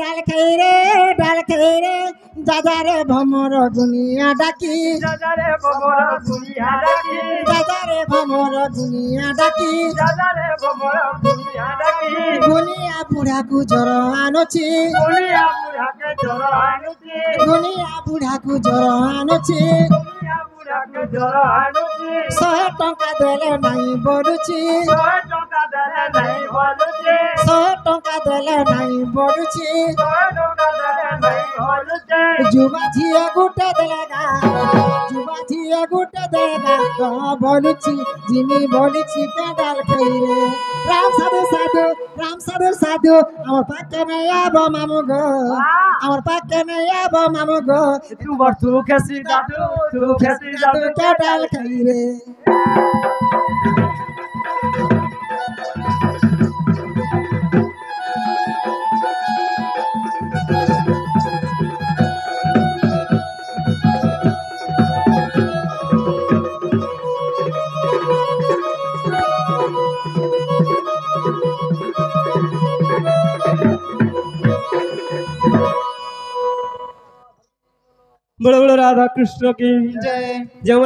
ডাল খেয়ে দাদারে ভমর দুনিয়া ডাকি দাদারে ভমর দুনিয়া ডাকি দাদারে ভমর দুনিয়া ডাকি দাদারে ভমর দুনিয়া ডাকি গুনিয়া বুড়াকু জ্বর আনুছি গুনিয়া বুড়াকে জ্বর আনুছি গুনিয়া বুড়াকু জ্বর আনুছি গুনিয়া বুড়াকে জ্বর আনুছি 100 টଙ୍କା দেলে নাই বড়ুছি 100 টଙ୍କା দেলে নাই বলুছি 100 টଙ୍କା দেলে নাই বড়ুছি 100 টଙ୍କା দেলে নাই বলুছি जुबा झिया गुटे देगा जुबा झिया गुटे देगा तो बोलुची जिमी बोलुची के डाल खैरे राम साधु साधु আমার পাকে নাই আবো মামু গো আমার পাকে নাই আবো মামু গো तू खेसी दादू কে ডাল খৈরে बड़े बड़े राधा कृष्ण की जय जय।